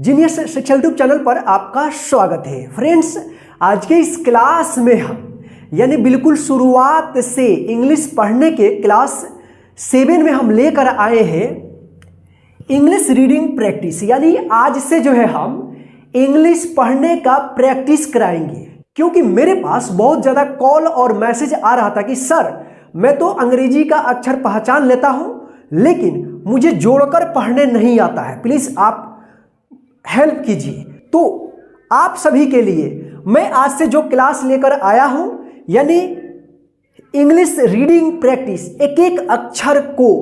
Genius शिक्षा YouTube channel पर आपका स्वागत है। फ्रेंड्स, आज के इस क्लास में हम यानी बिल्कुल शुरुआत से इंग्लिश पढ़ने के क्लास 7 में हम लेकर आए हैं इंग्लिश रीडिंग प्रैक्टिस। यानी आज से जो है हम इंग्लिश पढ़ने का प्रैक्टिस कराएंगे, क्योंकि मेरे पास बहुत ज़्यादा कॉल और मैसेज आ रहा था कि सर मैं तो अंग्रेजी का अक्षर पहचान लेता हूं लेकिन मुझे जोड़कर पढ़ने नहीं आता है, प्लीज़ आप हेल्प कीजिए। तो आप सभी के लिए मैं आज से जो क्लास लेकर आया हूं यानी इंग्लिश रीडिंग प्रैक्टिस, एक एक अक्षर को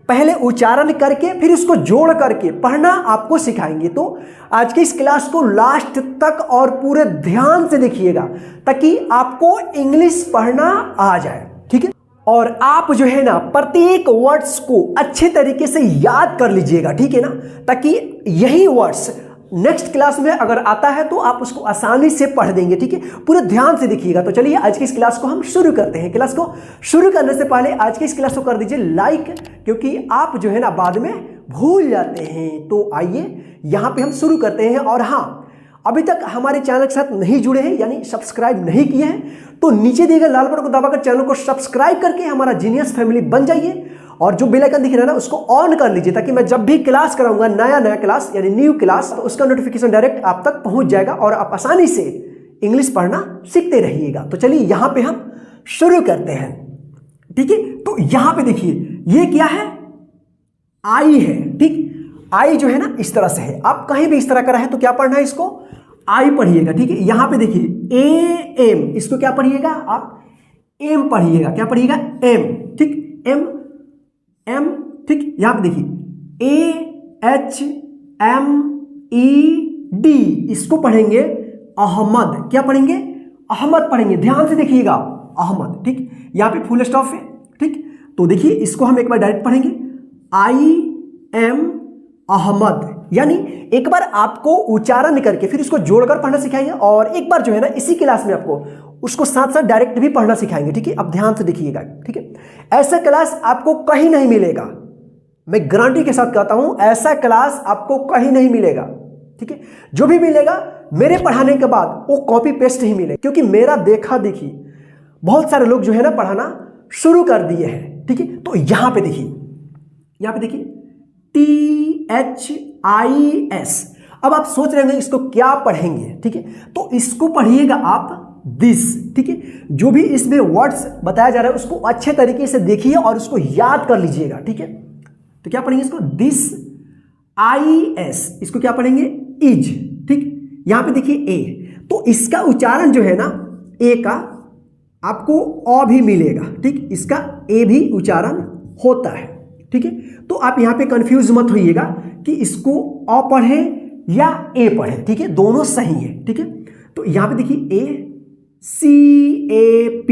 पहले उच्चारण करके फिर उसको जोड़ करके पढ़ना आपको सिखाएंगे। तो आज के इस क्लास को लास्ट तक और पूरे ध्यान से देखिएगा ताकि आपको इंग्लिश पढ़ना आ जाए, ठीक है। और आप जो है ना प्रत्येक वर्ड्स को अच्छे तरीके से याद कर लीजिएगा, ठीक है ना, ताकि यही वर्ड्स नेक्स्ट क्लास में अगर आता है तो आप उसको आसानी से पढ़ देंगे, ठीक है। पूरे ध्यान से देखिएगा। तो चलिए आज की इस क्लास को हम शुरू करते हैं। क्लास को शुरू करने से पहले आज की इस क्लास को कर दीजिए लाइक, क्योंकि आप जो है ना बाद में भूल जाते हैं। तो आइए यहाँ पे हम शुरू करते हैं। और हाँ, अभी तक हमारे चैनल के साथ नहीं जुड़े हैं यानी सब्सक्राइब नहीं किए हैं तो नीचे दिए गए लाल बटन को दबाकर चैनल को सब्सक्राइब करके हमारा जीनियस फैमिली बन जाइए। और जो बेल आइकन दिख रहा है ना उसको ऑन कर लीजिए ताकि मैं जब भी क्लास कराऊंगा नया क्लास यानी न्यू क्लास, तो उसका नोटिफिकेशन डायरेक्ट आप तक पहुंच जाएगा और आप आसानी से इंग्लिश पढ़ना सीखते रहिएगा। तो चलिए यहाँ पे हम शुरू करते हैं, ठीक है। तो यहाँ पे देखिए ये क्या है, आई है, ठीक। आई जो है ना इस तरह से है, आप कहीं भी इस तरह का रहे तो क्या पढ़ना है, इसको आई पढ़िएगा, ठीक है। यहां पे देखिए ए एम, इसको क्या पढ़िएगा आप, एम पढ़िएगा। क्या पढ़िएगा, एम, ठीक, एम एम, ठीक। यहां पे देखिए A H M E D, इसको पढ़ेंगे अहमद। क्या पढ़ेंगे, अहमद पढ़ेंगे। ध्यान से देखिएगा, अहमद, ठीक। यहां पे फुल स्टॉप है, ठीक। तो देखिए इसको हम एक बार डायरेक्ट पढ़ेंगे, आई एम अहमद। यानी एक बार आपको उच्चारण करके फिर उसको जोड़कर पढ़ना सिखाएंगे और एक बार जो है ना इसी क्लास में आपको उसको साथ साथ डायरेक्ट भी पढ़ना सिखाएंगे, ठीक है। अब ध्यान से देखिएगा, ठीक है। ऐसा क्लास आपको कहीं नहीं मिलेगा, मैं गारंटी के साथ कहता हूं, ऐसा क्लास आपको कहीं नहीं मिलेगा, ठीक है। जो भी मिलेगा मेरे पढ़ाने के बाद वो कॉपी पेस्ट ही मिलेगा, क्योंकि मेरा देखा देखी बहुत सारे लोग जो है ना पढ़ाना शुरू कर दिए हैं, ठीक है। तो यहां पे देखिए, यहां पे देखिए THIS। अब आप सोच रहे होंगे इसको क्या पढ़ेंगे, ठीक है। तो इसको पढ़िएगा आप दिस, ठीक है। जो भी इसमें वर्ड्स बताया जा रहा है उसको अच्छे तरीके से देखिए और उसको याद कर लीजिएगा, ठीक है। तो क्या पढ़ेंगे इसको, दिस IS, इसको क्या पढ़ेंगे, इज, ठीक। यहां पे देखिए ए, तो इसका उच्चारण जो है ना ए का आपको अ भी मिलेगा, ठीक। इसका ए भी उच्चारण होता है, ठीक है। तो आप यहां पे कंफ्यूज मत होइएगा कि इसको अ पढ़े या ए पढ़े, ठीक है, दोनों सही है, ठीक है। तो यहां पे देखिए ACAP,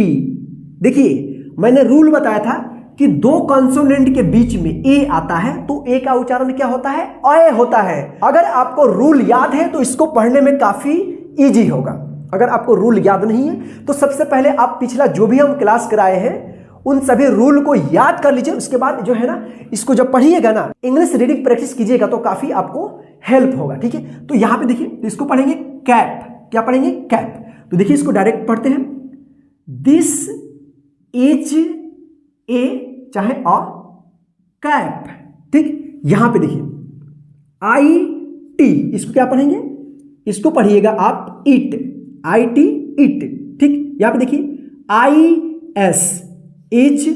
देखिए मैंने रूल बताया था कि दो कंसोनेंट के बीच में ए आता है तो ए का उच्चारण क्या होता है, अ होता है। अगर आपको रूल याद है तो इसको पढ़ने में काफी इजी होगा। अगर आपको रूल याद नहीं है तो सबसे पहले आप पिछला जो भी हम क्लास कराए हैं उन सभी रूल को याद कर लीजिए। उसके बाद जो है ना इसको जब पढ़िएगा ना इंग्लिश रीडिंग प्रैक्टिस कीजिएगा तो काफी आपको हेल्प होगा, ठीक है। तो यहां पे देखिए इसको पढ़ेंगे कैप। क्या पढ़ेंगे, कैप। तो देखिए इसको डायरेक्ट पढ़ते हैं, दिस इज ए चाहे अ कैप, ठीक। यहां पे देखिए IT, इसको क्या पढ़ेंगे, इसको पढ़िएगा आप इट, IT इट, ठीक। यहां पे देखिए IS इज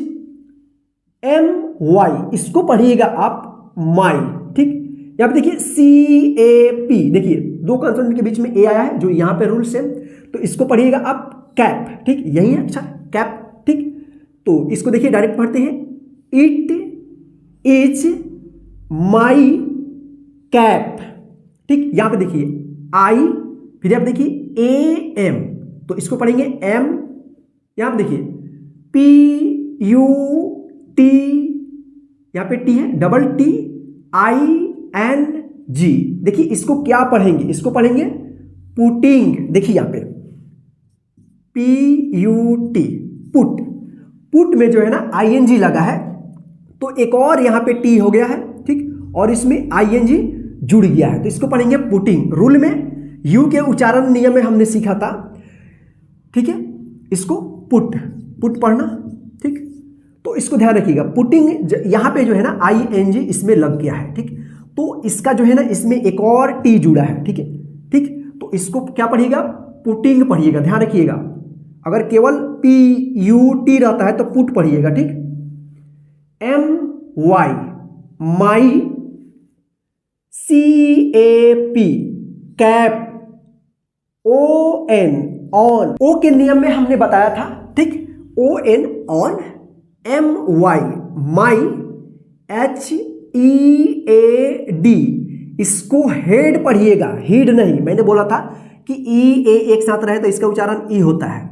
MY, इसको पढ़िएगा आप माई, ठीक। यहां पे देखिए CAP, देखिए दो कंसोनेंट के बीच में ए आया है जो यहां पे रूल सेम, तो इसको पढ़िएगा आप कैप, ठीक। यही है, अच्छा कैप, ठीक। तो इसको देखिए डायरेक्ट पढ़ते हैं, इट इज माई कैप, ठीक। यहां पे देखिए आई, फिर आप देखिए AM, तो इसको पढ़ेंगे M। यहां पे देखिए PUT, यहां पे T है, डबल TING, देखिए इसको क्या पढ़ेंगे, इसको पढ़ेंगे पुटिंग। देखिए यहां पे PUT, पुट, पुट में जो है ना ING लगा है तो एक और यहां पे T हो गया है, ठीक। और इसमें ING जुड़ गया है, तो इसको पढ़ेंगे पुटिंग। रूल में यू के उच्चारण नियम में हमने सीखा था, ठीक है, इसको पुट पढ़ना, ठीक। तो इसको ध्यान रखिएगा, पुटिंग यहां पे जो है ना ING इसमें लग गया है, ठीक। तो इसका जो है ना इसमें एक और टी जुड़ा है, ठीक है, ठीक। तो इसको क्या पढ़िएगा, पुटिंग पढ़िएगा, ध्यान रखिएगा। अगर केवल PUT रहता है तो पुट पढ़िएगा, ठीक। MY my, CAP cap, ON on, O के नियम में हमने बताया था, ठीक, ON on, MY my, HEAD इसको हेड पढ़िएगा, हीड नहीं। मैंने बोला था कि EA एक साथ रहे तो इसका उच्चारण ई होता है,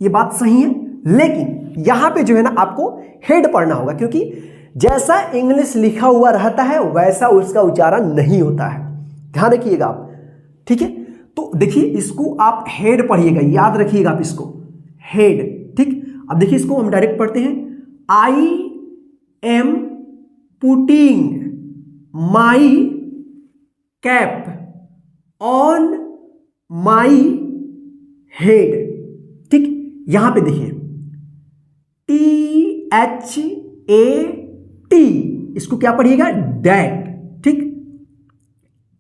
ये बात सही है, लेकिन यहां पे जो है ना आपको हेड पढ़ना होगा, क्योंकि जैसा इंग्लिश लिखा हुआ रहता है वैसा उसका उच्चारण नहीं होता है, ध्यान रखिएगा आप, ठीक है। तो देखिए इसको आप हेड पढ़िएगा, याद रखिएगा आप इसको, हेड, ठीक। अब देखिए इसको हम डायरेक्ट पढ़ते हैं, I am putting my cap on my head, ठीक। यहां पे देखिए THAT इसको क्या पढ़िएगा, डैट, ठीक।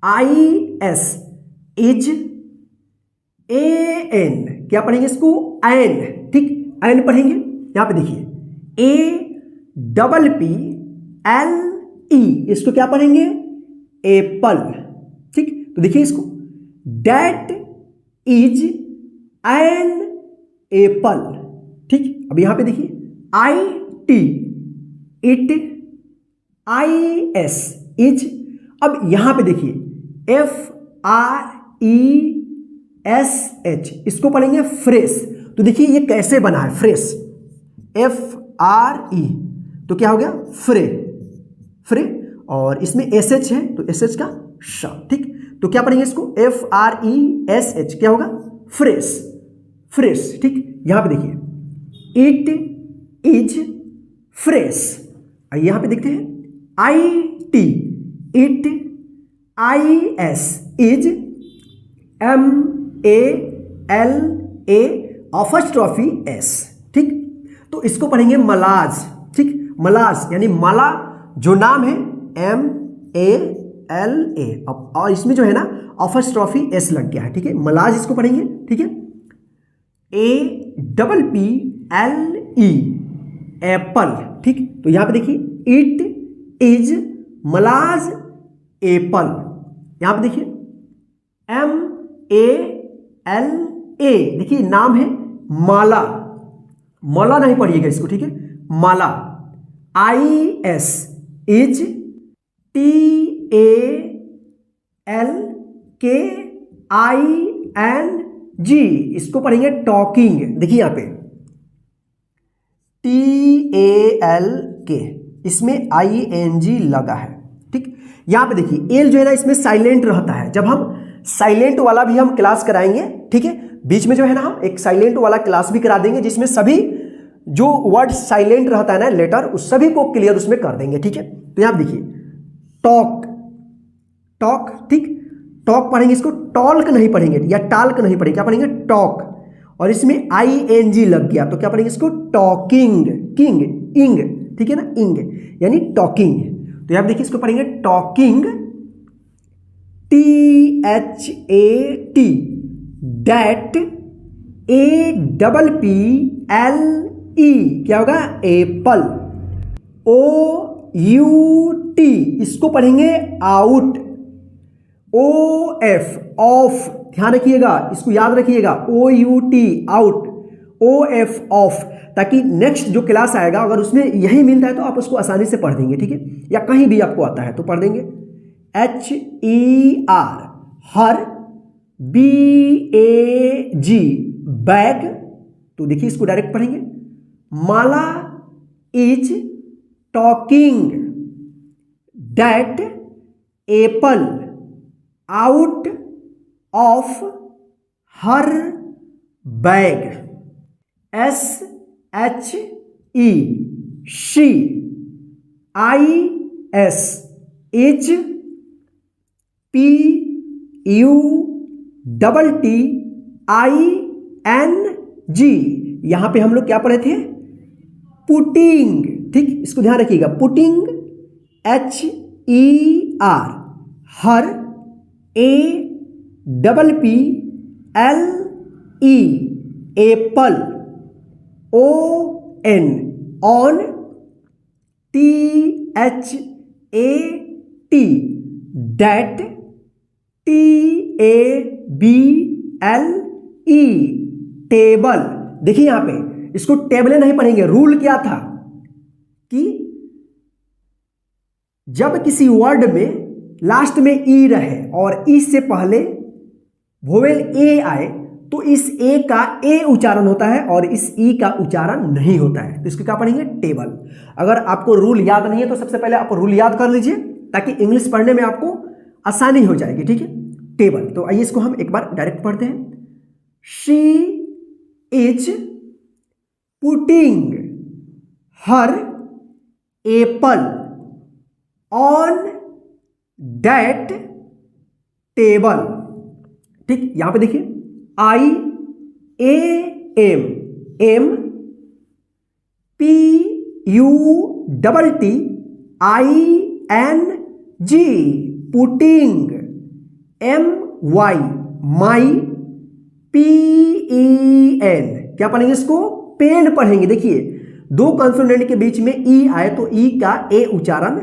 IS इज, AN क्या पढ़ेंगे इसको, एन, ठीक, एन पढ़ेंगे। यहां पे देखिए APPLE इसको क्या पढ़ेंगे, एप्पल, ठीक। तो देखिए इसको, दैट इज एन एप्पल, ठीक। अब यहां पे देखिए IT इट, IS इज। अब यहां पे देखिए FRESH इसको पढ़ेंगे फ्रेश। तो देखिए ये कैसे बना है, फ्रेश, FRE तो क्या हो गया, फ्रे, फ्रे, और इसमें SH है तो SH का श, ठीक। तो क्या पढ़ेंगे इसको, FRESH क्या होगा, फ्रेश, फ्रेश, ठीक। यहां पे देखिए इट इज फ्रेश। यहां पे देखते हैं IT it, IS is, MALA apostrophe S, ठीक। तो इसको पढ़ेंगे मलाज, ठीक, मलाज यानी माला जो नाम है MALA, और इसमें जो है ना अपॉस्ट्रोफी S लग गया है, ठीक है, मलाज इसको पढ़ेंगे, ठीक है। APPLE एप्पल, ठीक। तो यहां पे देखिए इट इज मलाज एप्पल। यहां पे देखिए MALA देखिए नाम है माला, माला नहीं पढ़िएगा इसको, ठीक है, माला। IS इज, TALKING इसको पढ़ेंगे टॉकिंग। देखिए यहां पे TALK इसमें ING लगा है, ठीक। यहां पे देखिए एल जो है ना इसमें साइलेंट रहता है, जब हम साइलेंट वाला भी हम क्लास कराएंगे, ठीक है, बीच में जो है ना हम एक साइलेंट वाला क्लास भी करा देंगे, जिसमें सभी जो वर्ड साइलेंट रहता है ना लेटर, उस सभी को क्लियर उसमें कर देंगे, ठीक है। तो यहां देखिए टॉक, टॉक, ठीक, टॉक पढ़ेंगे इसको, टॉल्क नहीं पढ़ेंगे या टाल्क नहीं पढ़ेंगे, क्या पढ़ेंगे, टॉक, और इसमें ING लग गया तो क्या पढ़ेंगे इसको, टॉकिंग, किंग, इंग, ठीक है ना, इंग यानी टॉकिंग। तो यहां देखिए इसको पढ़ेंगे टॉकिंग, THAT दैट, APPLE क्या होगा, एप्पल, OUT इसको पढ़ेंगे आउट, OF ऑफ, ध्यान रखिएगा इसको, याद रखिएगा, OUT आउट, OF ऑफ, ताकि नेक्स्ट जो क्लास आएगा अगर उसमें यही मिलता है तो आप उसको आसानी से पढ़ देंगे, ठीक है, या कहीं भी आपको आता है तो पढ़ देंगे। HER हर, BAG बैग, तो देखिए इसको डायरेक्ट पढ़ेंगे, Mala is talking that apple out of her bag, SHE she, IS is PUTTING। यहां पे हम लोग क्या पढ़े थे? पुटिंग। ठीक, इसको ध्यान रखिएगा। Putting HER, her APPLE, apple ON, on THAT, that TABLE, table. देखिए यहां पे इसको टेबलें नहीं पढ़ेंगे। रूल क्या था कि जब किसी वर्ड में लास्ट में ई रहे और ई से पहले वोवेल ए आए तो इस ए का ए उच्चारण होता है और इस ई का उच्चारण नहीं होता है, तो इसको क्या पढ़ेंगे? टेबल। अगर आपको रूल याद नहीं है तो सबसे पहले आप रूल याद कर लीजिए ताकि इंग्लिश पढ़ने में आपको आसानी हो जाएगी। ठीक है, टेबल। तो आइए इसको हम एक बार डायरेक्ट पढ़ते हैं। She is putting her apple on that table. ठीक, यहां पे देखिए IAM, am PUTTING, putting. MY, my. PEN, क्या पढ़ेंगे इसको? पेन पढ़ेंगे। देखिए दो कंसोनेंट के बीच में ई आए तो ई का ए उच्चारण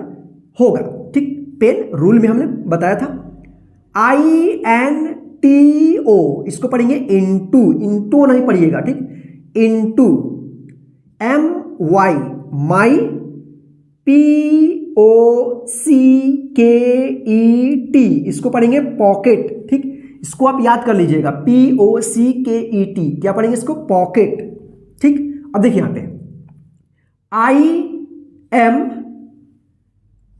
होगा। ठीक, पेन रूल में हमने बताया था। INTO, इसको पढ़ेंगे इनटू। इनटू नहीं पढ़िएगा। ठीक, इनटू। MY, my. POCKET, इसको पढ़ेंगे पॉकेट। ठीक, इसको आप याद कर लीजिएगा। POCKET, क्या पढ़ेंगे इसको? पॉकेट। ठीक, अब देखिए यहां पे I am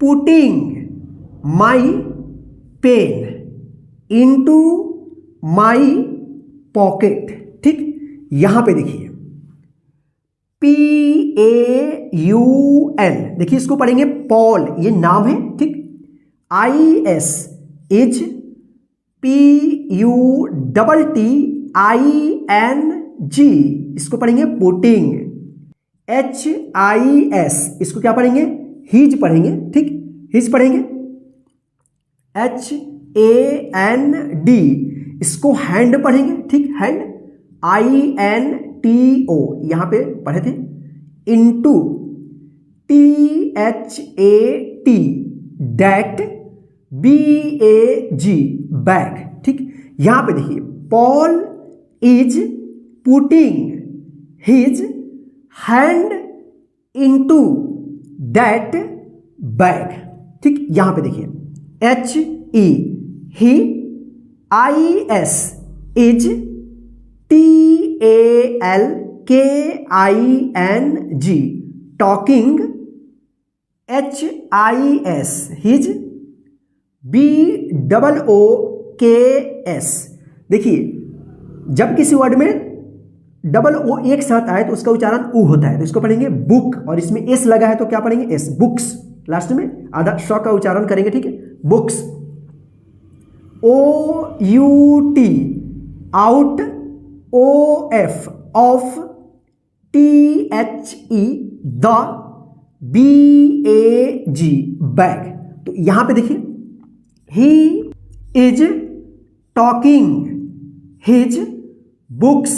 putting my pen into my pocket। ठीक, यहां पे देखिए PAUL, देखिए इसको पढ़ेंगे पॉल, ये नाम है। ठीक, IS इज, PUTTING, इसको पढ़ेंगे पुटिंग। HIS, इसको क्या पढ़ेंगे? हिज पढ़ेंगे। ठीक, हिज पढ़ेंगे। HAND, इसको हैंड पढ़ेंगे। ठीक, हैंड। INTO, यहां पे पढ़े थे। Into. THAT, that. BAG, bag. ठीक, यहां पे देखिए Paul is putting his hand into that bag. ठीक, यहां पे देखिए HE, he. IS is, TALKING, talking. HIS, his. BOOKS, देखिए जब किसी वर्ड में डबल ओ एक साथ आए तो उसका उच्चारण उ होता है, तो इसको पढ़ेंगे बुक। और इसमें एस लगा है तो क्या पढ़ेंगे? एस। बुक्स, लास्ट में आधा श का उच्चारण करेंगे। ठीक है, books. OUT, out. OF, of. THE, the. BAG, bag. तो यहां पे देखिए he is talking his books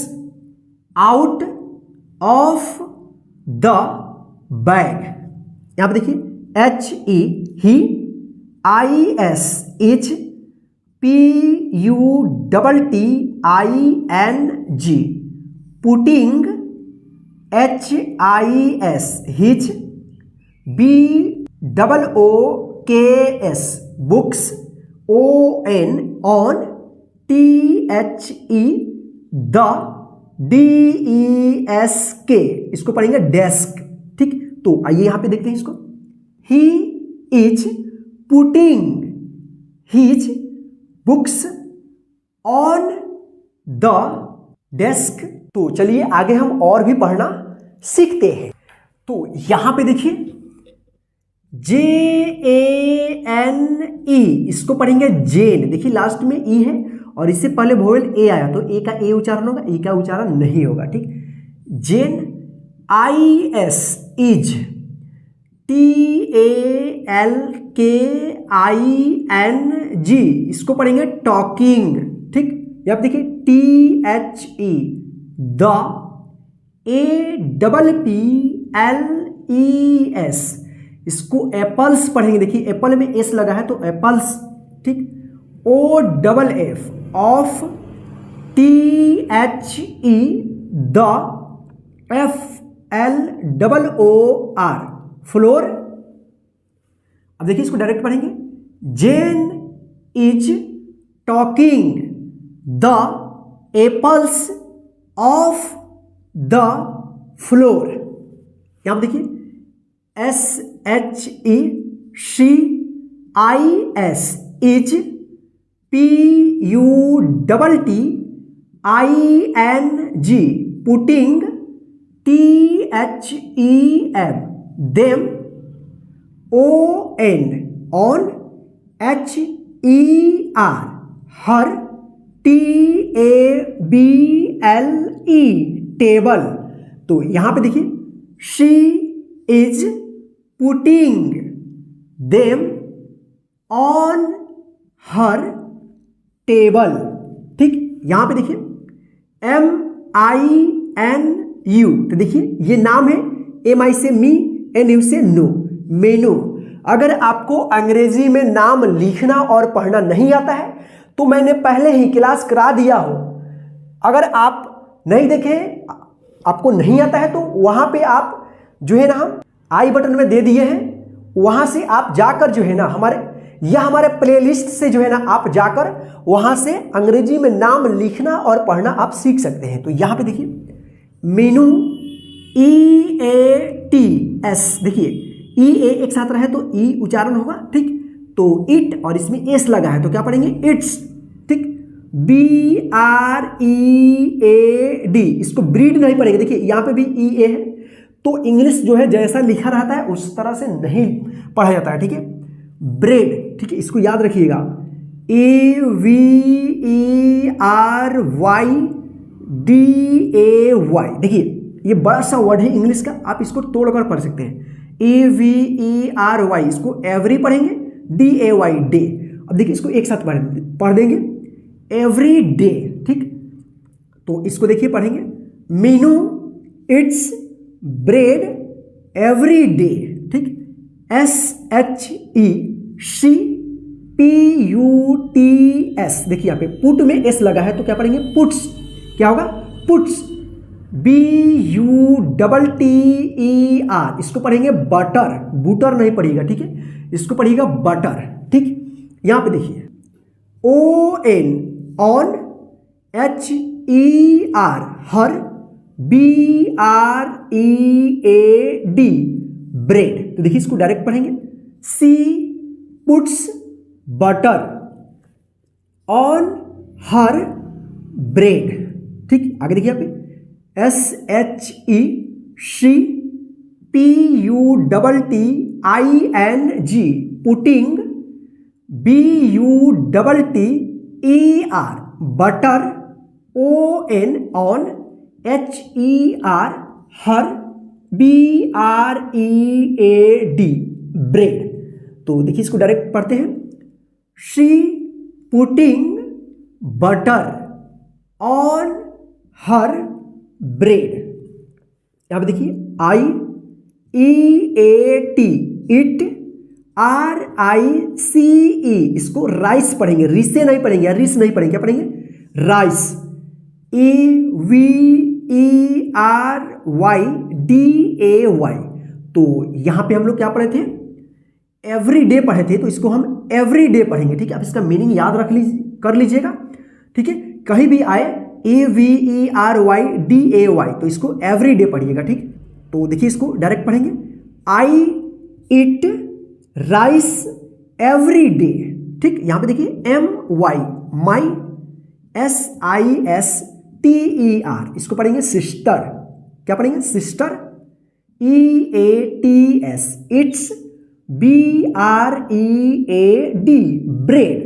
out of the bag. यहां पे देखिए HE, he. IS is, PUTTING, putting. HIS, his. BOOKS, books. ON, on. THE, the. DESK, इसको पढ़ेंगे desk. ठीक, तो आइए यहां पे देखते हैं इसको। He is putting his books on the desk. तो चलिए आगे हम और भी पढ़ना सीखते हैं। तो यहां पे देखिए JANE, इसको पढ़ेंगे जेन। देखिए लास्ट में ई है और इससे पहले वोवेल ए आया तो ए का ए उच्चारण होगा, ई का उच्चारण नहीं होगा, ठीक। जेन। IS, is. TALKING, इसको पढ़ेंगे टॉकिंग, ठीक। यहाँ देखिए THE, द। APPLES, इसको एप्पल्स पढ़ेंगे। देखिए एप्पल में एस लगा है तो एप्पल्स, ठीक। OFF, off. THE, the. FLOOR, floor. अब देखिए इसको डायरेक्ट पढ़ेंगे। Jane is talking the apples off the floor. यहां देखिए SHE, she. IS, is. PUTTING, putting. THEM, them। ON, on। HER, her. TABLE, table. तो यहां पे देखिए she is putting them on her table, ठीक। यहां पे देखिए MINU, तो देखिए ये नाम है। MI से मी, NU से नो, मेनू। अगर आपको अंग्रेजी में नाम लिखना और पढ़ना नहीं आता है तो मैंने पहले ही क्लास करा दिया हो। अगर आप नहीं देखे, आपको नहीं आता है तो वहां पे आप जो है ना हम आई बटन में दे दिए हैं, वहां से आप जाकर जो है ना हमारे प्लेलिस्ट से जो है ना आप जाकर वहां से अंग्रेजी में नाम लिखना और पढ़ना आप सीख सकते हैं। तो यहां पे देखिए मेनू, EATS, देखिए EA एक साथ रहे तो ई उच्चारण होगा, ठीक। तो इट और इसमें एस लगा है तो क्या पढ़ेंगे इट्स, ठीक। BREAD, इसको ब्रीड नहीं पढ़ेंगे। देखिए यहां पे भी EA है तो इंग्लिश जो है जैसा लिखा रहता है उस तरह से नहीं पढ़ा जाता है, ठीक है। ब्रेड, ठीक है, इसको याद रखिएगा। EVERYDAY, देखिए ये बड़ा सा वर्ड है इंग्लिश का, आप इसको तोड़कर पढ़ सकते हैं। EVERY, इसको एवरी पढ़ेंगे। DAY, day. अब देखिए इसको एक साथ पढ़ देंगे, एवरी डे, ठीक। तो इसको देखिए पढ़ेंगे Meenu it's bread every day, ठीक। SHE, she. PUTS, देखिए यहाँ पे पुट में एस लगा है तो क्या पढ़ेंगे पुट्स, क्या होगा पुट्स। BUTTER, इसको पढ़ेंगे बटर, बूटर नहीं पढ़िएगा, ठीक है, इसको पढ़िएगा बटर, ठीक। यहां पे देखिए ON, on. HER, her. BREAD, bread. तो देखिए इसको डायरेक्ट पढ़ेंगे। She puts butter on her bread, ठीक। आगे देखिए यहाँ पे SHE, she. PUTTING, putting. BUTTER, butter. ON, on. HER, her. BREAD, bread. तो देखिए इसको डायरेक्ट पढ़ते हैं। She putting butter on her bread. यहां पे देखिए IEAT, इट। RICE, इसको राइस पढ़ेंगे, रिसे नहीं पढ़ेंगे, रिस नहीं पढ़ेंगे, क्या पढ़ेंगे राइस। EVERYDAY, तो यहां पे हम लोग क्या पढ़े थे एवरी डे पढ़े थे तो इसको हम एवरी डे पढ़ेंगे, ठीक है। अब इसका मीनिंग याद रख लीजिए, कर लीजिएगा, ठीक है। कहीं भी आए EVERYDAY तो इसको एवरी डे पढ़िएगा, ठीक। तो देखिए इसको डायरेक्ट पढ़ेंगे। आई इट राइस एवरी डे, ठीक। यहां पे देखिए MY, माई। SISTER, इसको पढ़ेंगे सिस्टर, क्या पढ़ेंगे sister. EATS, it's. BREAD bread,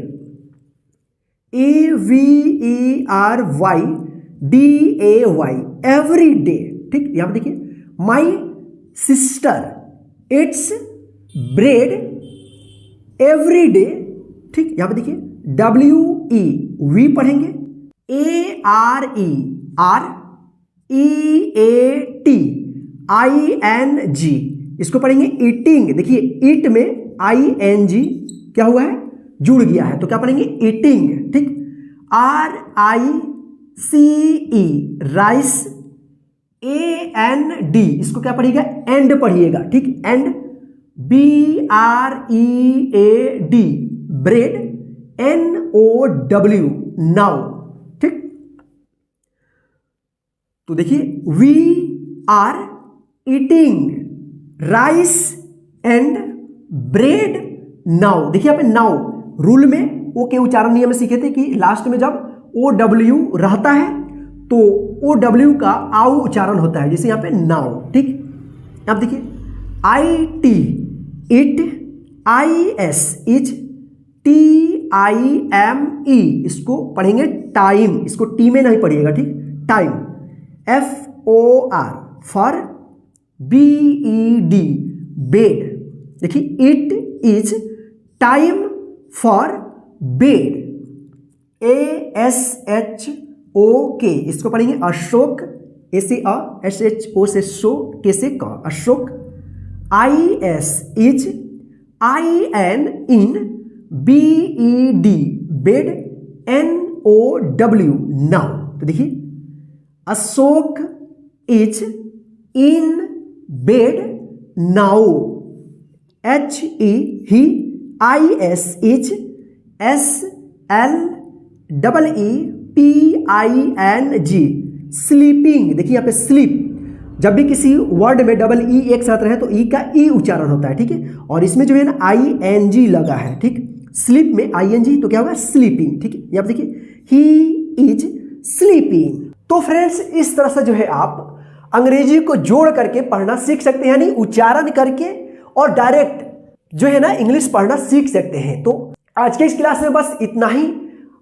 AVERYDAY every day, ठीक। यहां पर देखिए my sister it's bread every day, ठीक। यहां पर देखिए WE वी पढ़ेंगे, AREATING इसको पढ़ेंगे ईटिंग। देखिए ईट में ING क्या हुआ है, जुड़ गया है, तो क्या पढ़ेंगे ईटिंग, ठीक। RICE राइस, AND इसको क्या पढ़िएगा, एंड पढ़िएगा, ठीक। And BREAD bread, NOW now, ठीक। तो देखिए we are eating rice and bread now. देखिए यहाँ पे नाउ रूल में ओ के उच्चारण नियम में सीखे थे कि लास्ट में जब OW रहता है तो OW का आउ उच्चारण होता है, जैसे यहाँ पे नाउ, ठीक। अब देखिए IT it, IS is, TIME इसको पढ़ेंगे टाइम, इसको टी में नहीं पढ़िएगा, ठीक। Time, FOR for, BED bed. देखिए it is time for bed, ASHOK इसको पढ़ेंगे अशोक, SHO से शो, के से क, Ashok. IS is, IN in, BED bed, NOW now. तो देखिए Ashok is in bed now, HE he, IS is, SLEEPING sleeping. देखिए यहाँ पे स्लीप, जब भी किसी वर्ड में डबल ई एक साथ रहे तो ई का ई उच्चारण होता है, ठीक है। और इसमें जो है ना ING लगा है, ठीक। स्लीप में ING तो क्या होगा, स्लीपिंग, ठीक है। यहाँ पे देखिए ही इज स्लीपिंग। तो फ्रेंड्स इस तरह से जो है आप अंग्रेजी को जोड़ करके पढ़ना सीख सकते हैं, यानी उच्चारण करके और डायरेक्ट जो है ना इंग्लिश पढ़ना सीख सकते हैं। तो आज के इस क्लास में बस इतना ही।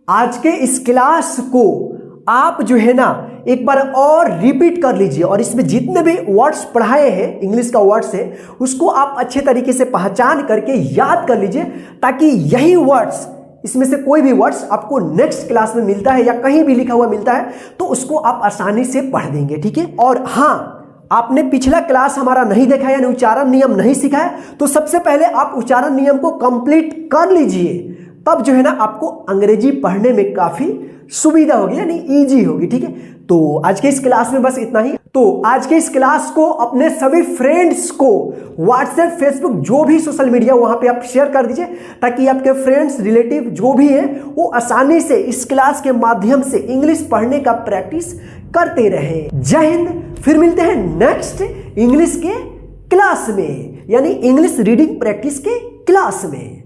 आज के इस क्लास को आप जो है ना एक बार और रिपीट कर लीजिए और इसमें जितने भी वर्ड्स पढ़ाए हैं, इंग्लिश का वर्ड्स है, उसको आप अच्छे तरीके से पहचान करके याद कर लीजिए, ताकि यही वर्ड्स, इसमें से कोई भी वर्ड्स आपको नेक्स्ट क्लास में मिलता है या कहीं भी लिखा हुआ मिलता है तो उसको आप आसानी से पढ़ देंगे, ठीक है। और हाँ, आपने पिछला क्लास हमारा नहीं देखा यानी उच्चारण नियम नहीं सीखा है तो सबसे पहले आप उच्चारण नियम को कंप्लीट कर लीजिए, तब जो है ना आपको अंग्रेजी पढ़ने में काफी सुविधा होगी, यानी इजी होगी, ठीक है। तो आज के इस क्लास में बस इतना ही। तो आज के इस क्लास को अपने सभी फ्रेंड्स को व्हाट्सएप, फेसबुक, जो भी सोशल मीडिया वहां पे आप शेयर कर दीजिए, ताकि आपके फ्रेंड्स, रिलेटिव जो भी हैं वो आसानी से इस क्लास के माध्यम से इंग्लिश पढ़ने का प्रैक्टिस करते रहें। जय हिंद। फिर मिलते हैं नेक्स्ट इंग्लिश के क्लास में, यानी इंग्लिश रीडिंग प्रैक्टिस के क्लास में।